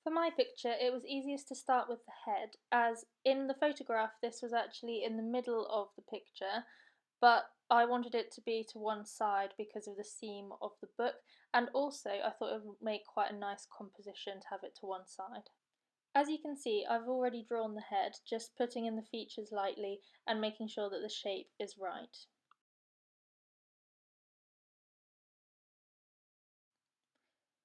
For my picture, it was easiest to start with the head, as in the photograph this was actually in the middle of the picture, but I wanted it to be to one side because of the seam of the book, and also I thought it would make quite a nice composition to have it to one side. As you can see, I've already drawn the head, just putting in the features lightly and making sure that the shape is right.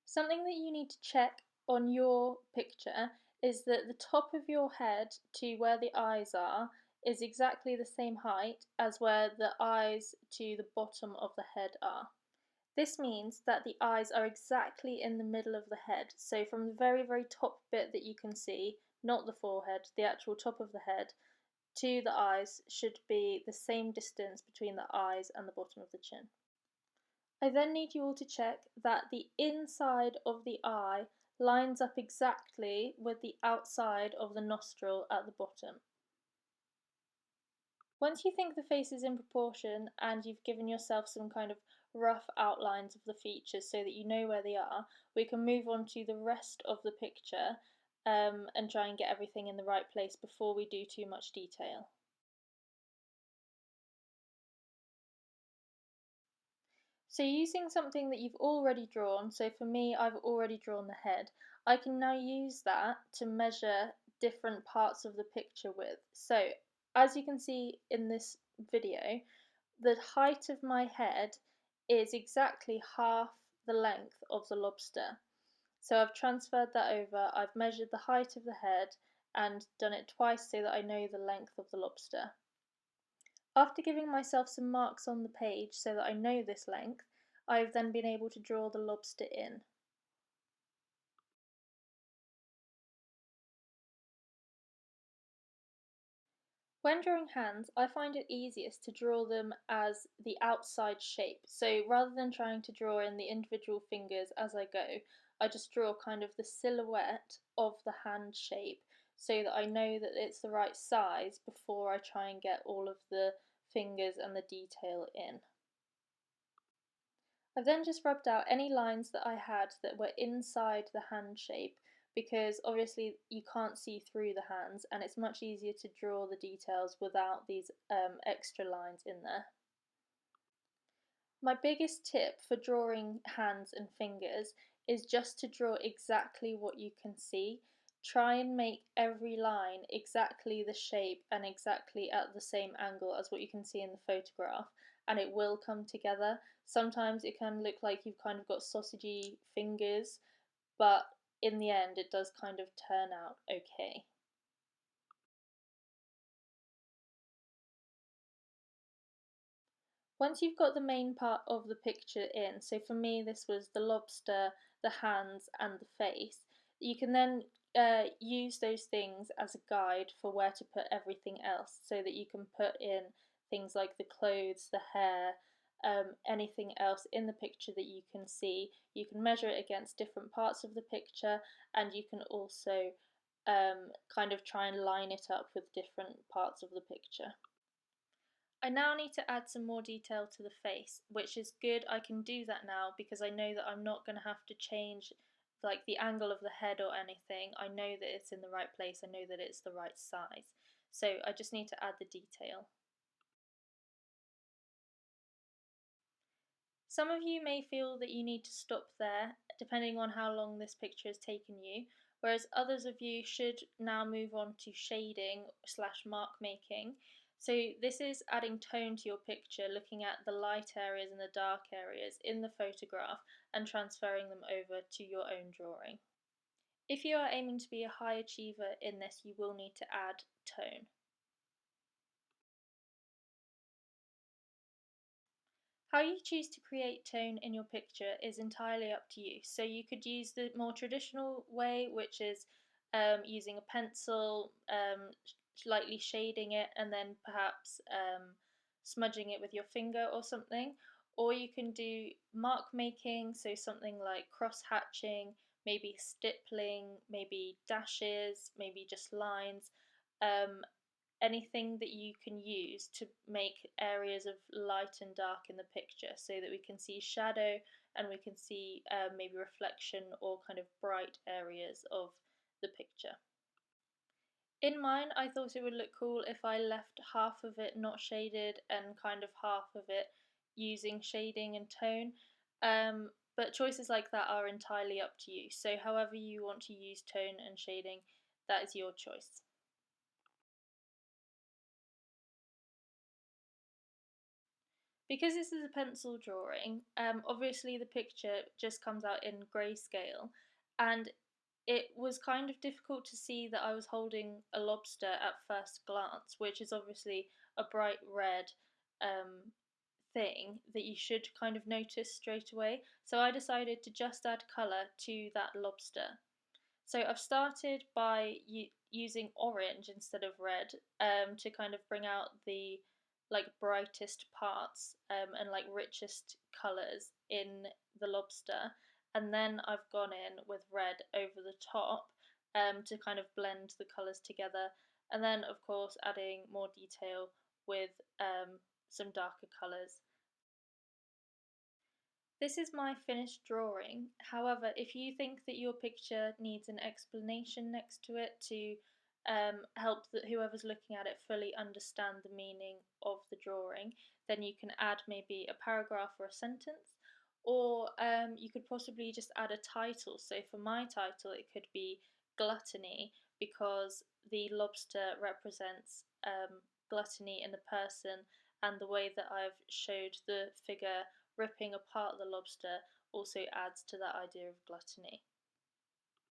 Something that you need to check on your picture is that the top of your head to where the eyes are is exactly the same height as where the eyes to the bottom of the head are. This means that the eyes are exactly in the middle of the head, so from the very top bit that you can see, not the forehead, the actual top of the head, to the eyes should be the same distance between the eyes and the bottom of the chin. I then need you all to check that the inside of the eye lines up exactly with the outside of the nostril at the bottom. Once you think the face is in proportion and you've given yourself some kind of rough outlines of the features so that you know where they are, we can move on to the rest of the picture and try and get everything in the right place before we do too much detail. So using something that you've already drawn, so for me I've already drawn the head, I can now use that to measure different parts of the picture with. So as you can see in this video, the height of my head is exactly half the length of the lobster. So I've transferred that over, I've measured the height of the head and done it twice so that I know the length of the lobster. After giving myself some marks on the page so that I know this length, I've then been able to draw the lobster in. When drawing hands, I find it easiest to draw them as the outside shape, so rather than trying to draw in the individual fingers as I go, I just draw kind of the silhouette of the hand shape so that I know that it's the right size before I try and get all of the fingers and the detail in. I've then just rubbed out any lines that I had that were inside the hand shape because obviously you can't see through the hands and it's much easier to draw the details without these extra lines in there. My biggest tip for drawing hands and fingers is just to draw exactly what you can see. Try and make every line exactly the shape and exactly at the same angle as what you can see in the photograph, and it will come together. Sometimes it can look like you've kind of got sausagey fingers, but in the end it does kind of turn out okay. Once you've got the main part of the picture in, so for me this was the lobster, the hands and the face, you can then use those things as a guide for where to put everything else so that you can put in things like the clothes, the hair, anything else in the picture that you can see. You can measure it against different parts of the picture and you can also kind of try and line it up with different parts of the picture. I now need to add some more detail to the face, which is good. I can do that now because I know that I'm not going to have to change like the angle of the head or anything. I know that it's in the right place, I know that it's the right size. So I just need to add the detail. Some of you may feel that you need to stop there, depending on how long this picture has taken you, whereas others of you should now move on to shading / mark making. So this is adding tone to your picture, looking at the light areas and the dark areas in the photograph and transferring them over to your own drawing. If you are aiming to be a high achiever in this, you will need to add tone. How you choose to create tone in your picture is entirely up to you. So you could use the more traditional way, which is using a pencil, lightly shading it, and then perhaps smudging it with your finger or something. Or you can do mark making, so something like cross hatching, maybe stippling, maybe dashes, maybe just lines. Anything that you can use to make areas of light and dark in the picture so that we can see shadow and we can see maybe reflection or kind of bright areas of the picture. In mine, I thought it would look cool if I left half of it not shaded and kind of half of it using shading and tone. But choices like that are entirely up to you. So however you want to use tone and shading, that is your choice. Because this is a pencil drawing, obviously the picture just comes out in grayscale, and it was kind of difficult to see that I was holding a lobster at first glance, which is obviously a bright red um, thing that you should kind of notice straight away. So I decided to just add colour to that lobster. So I've started by using orange instead of red to kind of bring out the like brightest parts and like richest colours in the lobster, and then I've gone in with red over the top to kind of blend the colours together, and then of course adding more detail with some darker colours. This is my finished drawing. However, if you think that your picture needs an explanation next to it to help whoever's looking at it fully understand the meaning of the drawing, then you can add maybe a paragraph or a sentence, or you could possibly just add a title. So for my title, it could be Gluttony, because the lobster represents gluttony in the person, and the way that I've showed the figure ripping apart the lobster also adds to that idea of gluttony.